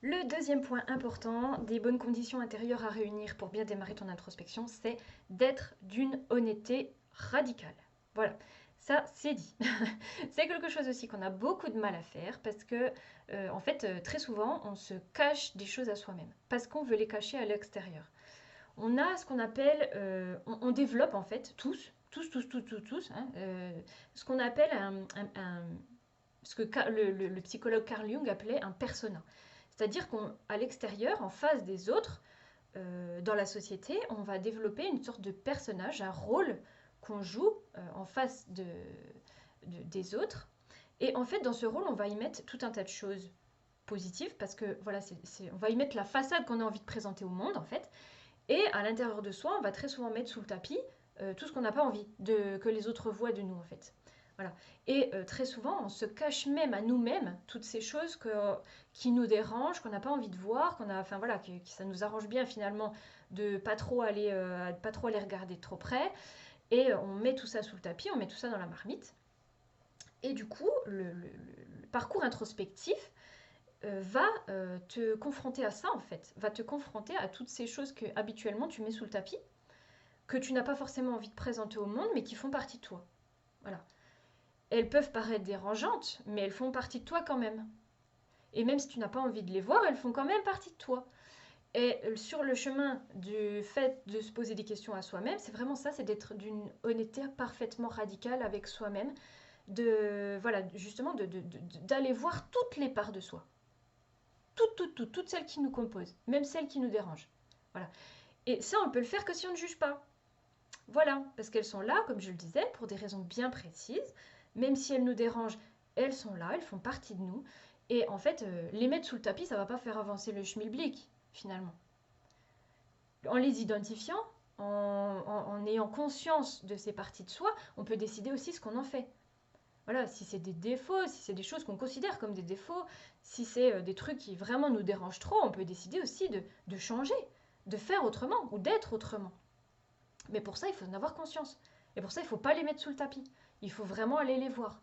Le deuxième point important des bonnes conditions intérieures à réunir pour bien démarrer ton introspection, c'est d'être d'une honnêteté radicale. Voilà, ça c'est dit. C'est quelque chose aussi qu'on a beaucoup de mal à faire parce que, en fait, très souvent, on se cache des choses à soi-même parce qu'on veut les cacher à l'extérieur. On a ce qu'on appelle, on développe en fait tous, hein, ce qu'on appelle ce que le psychologue Carl Jung appelait un persona. C'est-à-dire qu'à l'extérieur, en face des autres, dans la société, on va développer une sorte de personnage, un rôle qu'on joue en face des autres. Et en fait, dans ce rôle, on va y mettre tout un tas de choses positives parce que voilà, on va y mettre la façade qu'on a envie de présenter au monde en fait. Et à l'intérieur de soi, on va très souvent mettre sous le tapis tout ce qu'on n'a pas envie que les autres voient de nous en fait. Voilà. Et très souvent, on se cache même à nous-mêmes toutes ces choses qui nous dérangent, qu'on n'a pas envie de voir, enfin voilà, que ça nous arrange bien finalement de pas trop aller regarder de trop près. Et on met tout ça sous le tapis, on met tout ça dans la marmite. Et du coup, le parcours introspectif va te confronter à ça en fait, va te confronter à toutes ces choses que habituellement tu mets sous le tapis, que tu n'as pas forcément envie de présenter au monde, mais qui font partie de toi. Voilà. Elles peuvent paraître dérangeantes, mais elles font partie de toi quand même. Et même si tu n'as pas envie de les voir, elles font quand même partie de toi. Et sur le chemin du fait de se poser des questions à soi-même, c'est vraiment ça, c'est d'être d'une honnêteté parfaitement radicale avec soi-même, voilà, justement d'aller voir toutes les parts de soi. Toutes celles qui nous composent, même celles qui nous dérangent. Voilà. Et ça, on peut le faire que si on ne juge pas. Voilà, parce qu'elles sont là, comme je le disais, pour des raisons bien précises. Même si elles nous dérangent, elles sont là, elles font partie de nous. Et en fait, les mettre sous le tapis, ça ne va pas faire avancer le schmilblick, finalement. En les identifiant, en ayant conscience de ces parties de soi, on peut décider aussi ce qu'on en fait. Voilà, si c'est des défauts, si c'est des choses qu'on considère comme des défauts, si c'est des trucs qui vraiment nous dérangent trop, on peut décider aussi de changer, de faire autrement ou d'être autrement. Mais pour ça, il faut en avoir conscience. Et pour ça, il ne faut pas les mettre sous le tapis. Il faut vraiment aller les voir.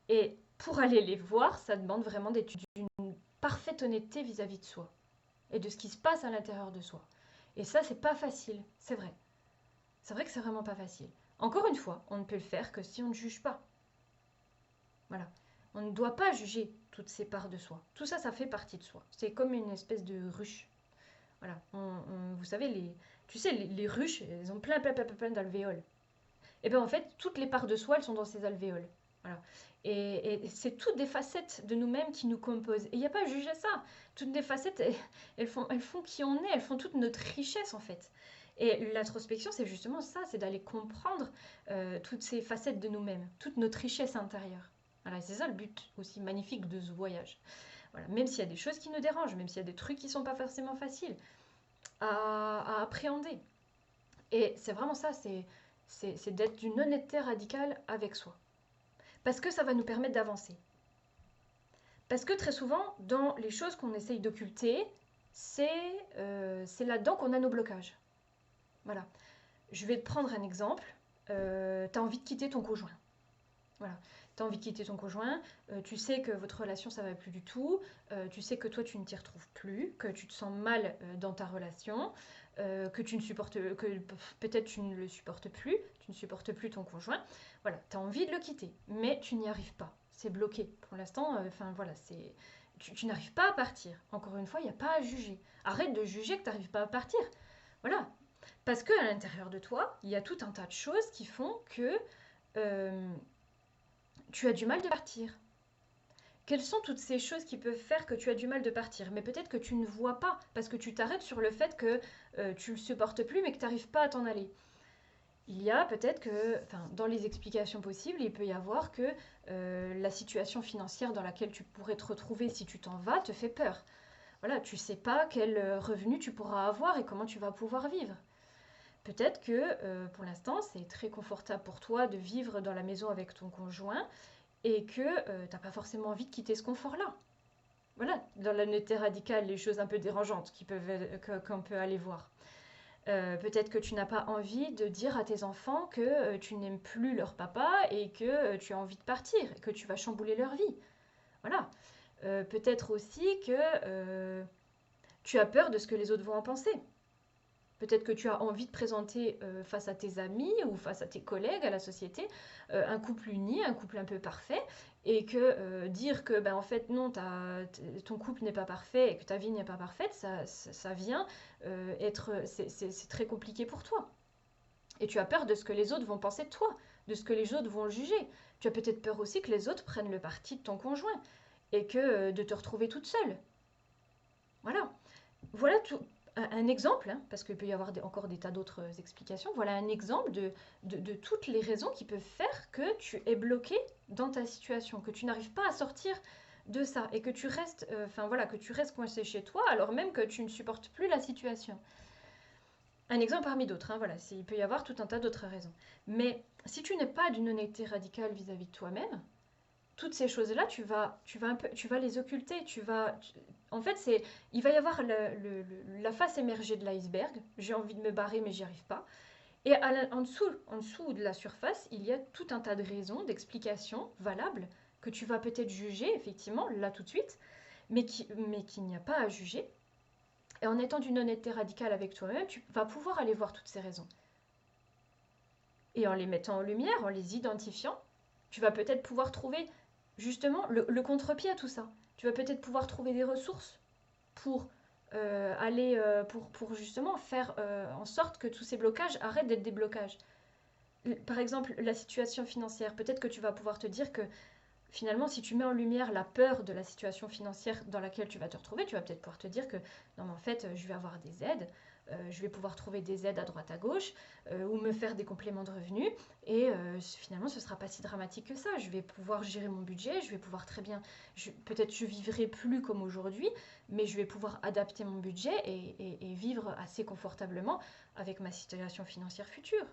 Et pour aller les voir, ça demande vraiment d'être d'une parfaite honnêteté vis-à-vis de soi et de ce qui se passe à l'intérieur de soi. Et ça, c'est pas facile, c'est vrai. C'est vrai que c'est vraiment pas facile. Encore une fois, on ne peut le faire que si on ne juge pas. Voilà. On ne doit pas juger toutes ces parts de soi. Tout ça, ça fait partie de soi. C'est comme une espèce de ruche. Voilà. Vous savez, tu sais, les ruches, elles ont plein d'alvéoles. Et bien en fait, toutes les parts de soi, elles sont dans ces alvéoles. Voilà. Et c'est toutes des facettes de nous-mêmes qui nous composent. Et il n'y a pas à juger ça. Toutes les facettes, elles font qui on est, elles font toute notre richesse en fait. Et l'introspection, c'est justement ça, c'est d'aller comprendre toutes ces facettes de nous-mêmes, toute notre richesse intérieure. Voilà, c'est ça le but aussi magnifique de ce voyage. Voilà, même s'il y a des choses qui nous dérangent, même s'il y a des trucs qui ne sont pas forcément faciles à appréhender. Et c'est vraiment ça, c'est d'être d'une honnêteté radicale avec soi. Parce que ça va nous permettre d'avancer. Parce que très souvent, dans les choses qu'on essaye d'occulter, c'est là-dedans qu'on a nos blocages. Voilà. Je vais te prendre un exemple. Tu as envie de quitter ton conjoint. Voilà. Tu as envie de quitter ton conjoint, tu sais que votre relation ça va plus du tout, tu sais que toi tu ne t'y retrouves plus, que tu te sens mal dans ta relation, que tu ne supportes, que peut-être tu ne le supportes plus, tu ne supportes plus ton conjoint. Voilà, tu as envie de le quitter, mais tu n'y arrives pas. C'est bloqué. Pour l'instant, enfin voilà, tu n'arrives pas à partir. Encore une fois, il n'y a pas à juger. Arrête de juger que tu n'arrives pas à partir. Voilà. Parce qu'à l'intérieur de toi, il y a tout un tas de choses qui font que euh, tu as du mal de partir. Quelles sont toutes ces choses qui peuvent faire que tu as du mal de partir? Mais peut-être que tu ne vois pas, parce que tu t'arrêtes sur le fait que tu ne le supportes plus, mais que tu n'arrives pas à t'en aller. Il y a peut-être que, enfin, dans les explications possibles, il peut y avoir que la situation financière dans laquelle tu pourrais te retrouver si tu t'en vas te fait peur. Voilà, tu ne sais pas quel revenu tu pourras avoir et comment tu vas pouvoir vivre. Peut-être que pour l'instant, c'est très confortable pour toi de vivre dans la maison avec ton conjoint et que tu n'as pas forcément envie de quitter ce confort-là. Voilà, dans l'honnêteté radicale, les choses un peu dérangeantes qu'on peut aller voir. Peut-être que tu n'as pas envie de dire à tes enfants que tu n'aimes plus leur papa et que tu as envie de partir et que tu vas chambouler leur vie. Voilà. Peut-être aussi que tu as peur de ce que les autres vont en penser. Peut-être que tu as envie de présenter face à tes amis ou face à tes collègues, à la société, un couple uni, un couple un peu parfait, et que dire que ben, en fait non, ton couple n'est pas parfait et que ta vie n'est pas parfaite, ça vient c'est très compliqué pour toi. Et tu as peur de ce que les autres vont penser de toi, de ce que les autres vont juger. Tu as peut-être peur aussi que les autres prennent le parti de ton conjoint et que de te retrouver toute seule. Voilà. Voilà un exemple, hein, parce qu'il peut y avoir encore des tas d'autres explications. Voilà un exemple de toutes les raisons qui peuvent faire que tu es bloqué dans ta situation, que tu n'arrives pas à sortir de ça et que tu restes, voilà, que tu restes coincé chez toi alors même que tu ne supportes plus la situation. Un exemple parmi d'autres, hein, voilà, il peut y avoir tout un tas d'autres raisons. Mais si tu n'es pas d'une honnêteté radicale vis-à-vis de toi-même, toutes ces choses-là, tu vas les occulter. En fait, il va y avoir la face émergée de l'iceberg. J'ai envie de me barrer, mais j'y arrive pas. Et en dessous de la surface, il y a tout un tas de raisons, d'explications valables que tu vas peut-être juger, effectivement, là tout de suite, mais qu'il n'y a pas à juger. Et en étant d'une honnêteté radicale avec toi-même, tu vas pouvoir aller voir toutes ces raisons. Et en les mettant en lumière, en les identifiant, tu vas peut-être pouvoir trouver justement le contre-pied à tout ça. Tu vas peut-être pouvoir trouver des ressources pour pour justement faire en sorte que tous ces blocages arrêtent d'être des blocages. Par exemple, la situation financière, peut-être que tu vas pouvoir te dire que finalement, si tu mets en lumière la peur de la situation financière dans laquelle tu vas te retrouver, tu vas peut-être pouvoir te dire que non, mais en fait, je vais avoir des aides, je vais pouvoir trouver des aides à droite à gauche, ou me faire des compléments de revenus, et finalement, ce ne sera pas si dramatique que ça. Je vais pouvoir gérer mon budget, je vais pouvoir très bien, peut-être je vivrai plus comme aujourd'hui, mais je vais pouvoir adapter mon budget et vivre assez confortablement avec ma situation financière future.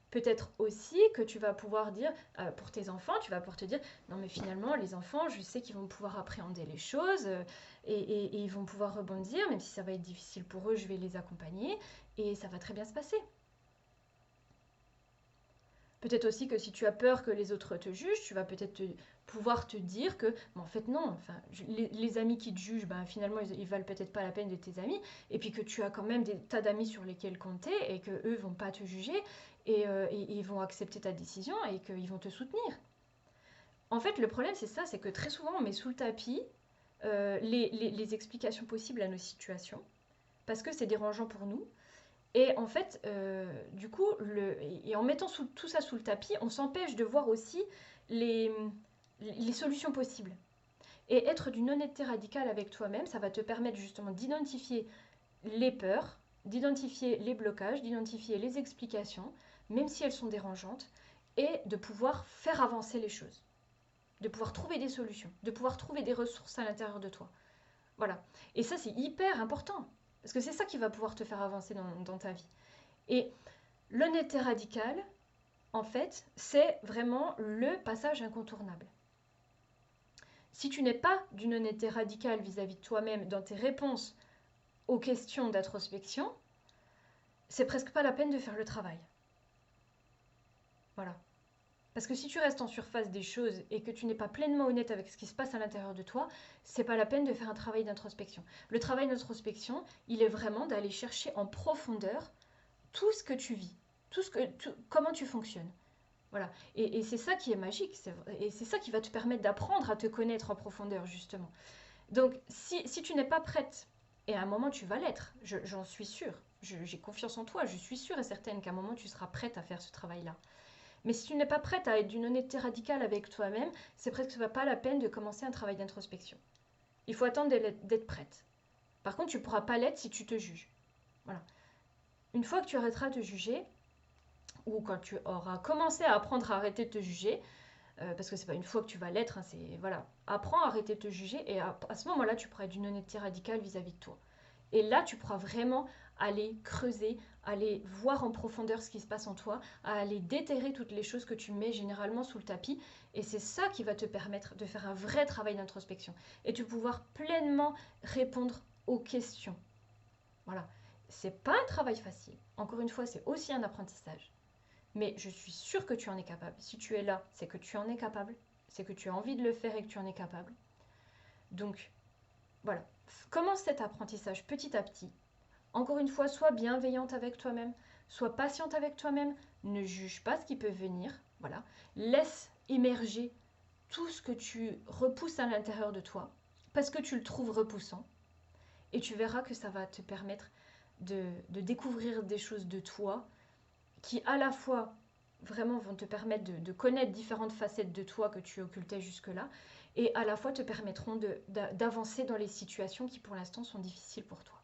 Peut-être aussi que tu vas pouvoir dire, pour tes enfants, tu vas pouvoir te dire, non mais finalement, les enfants, je sais qu'ils vont pouvoir appréhender les choses et ils vont pouvoir rebondir, même si ça va être difficile pour eux, je vais les accompagner et ça va très bien se passer. Peut-être aussi que si tu as peur que les autres te jugent, tu vas peut-être pouvoir te dire que, en fait non, enfin, les amis qui te jugent, ben, finalement, ils valent peut-être pas la peine de tes amis, et puis que tu as quand même des tas d'amis sur lesquels compter, et que eux vont pas te juger, et ils vont accepter ta décision, et qu'ils vont te soutenir. En fait, le problème, c'est ça, c'est que très souvent, on met sous le tapis les explications possibles à nos situations, parce que c'est dérangeant pour nous, et en fait, du coup, et en mettant tout ça sous le tapis, on s'empêche de voir aussi les, les solutions possibles. Et être d'une honnêteté radicale avec toi-même, ça va te permettre justement d'identifier les peurs, d'identifier les blocages, d'identifier les explications, même si elles sont dérangeantes, et de pouvoir faire avancer les choses, de pouvoir trouver des solutions, de pouvoir trouver des ressources à l'intérieur de toi. Voilà. Et ça, c'est hyper important, parce que c'est ça qui va pouvoir te faire avancer dans ta vie. Et l'honnêteté radicale, en fait, c'est vraiment le passage incontournable. Si tu n'es pas d'une honnêteté radicale vis-à-vis de toi-même dans tes réponses aux questions d'introspection, c'est presque pas la peine de faire le travail. Voilà. Parce que si tu restes en surface des choses et que tu n'es pas pleinement honnête avec ce qui se passe à l'intérieur de toi, c'est pas la peine de faire un travail d'introspection. Le travail d'introspection, il est vraiment d'aller chercher en profondeur tout ce que tu vis, comment tu fonctionnes. Voilà. Et c'est ça qui est magique, et c'est ça qui va te permettre d'apprendre à te connaître en profondeur, justement. Donc, si tu n'es pas prête, et à un moment tu vas l'être, j'en suis sûre, j'ai confiance en toi, je suis sûre et certaine qu'à un moment tu seras prête à faire ce travail-là. Mais si tu n'es pas prête à être d'une honnêteté radicale avec toi-même, c'est presque pas la peine de commencer un travail d'introspection. Il faut attendre d'être prête. Par contre, tu ne pourras pas l'être si tu te juges. Voilà. Une fois que tu arrêteras de te juger, ou quand tu auras commencé à apprendre à arrêter de te juger, parce que c'est pas une fois que tu vas l'être, hein, c'est voilà, apprends à arrêter de te juger et à ce moment-là, tu pourras être d'une honnêteté radicale vis-à-vis de toi. Et là, tu pourras vraiment aller creuser, aller voir en profondeur ce qui se passe en toi, aller déterrer toutes les choses que tu mets généralement sous le tapis. Et c'est ça qui va te permettre de faire un vrai travail d'introspection et de pouvoir pleinement répondre aux questions. Voilà. C'est pas un travail facile. Encore une fois, c'est aussi un apprentissage. Mais je suis sûre que tu en es capable. Si tu es là, c'est que tu en es capable, c'est que tu as envie de le faire et que tu en es capable. Donc, voilà. Commence cet apprentissage petit à petit. Encore une fois, sois bienveillante avec toi-même, sois patiente avec toi-même, ne juge pas ce qui peut venir. Voilà. Laisse émerger tout ce que tu repousses à l'intérieur de toi, parce que tu le trouves repoussant. Et tu verras que ça va te permettre de découvrir des choses de toi qui à la fois vraiment vont te permettre de connaître différentes facettes de toi que tu occultais jusque-là, et à la fois te permettront d'avancer dans les situations qui pour l'instant sont difficiles pour toi.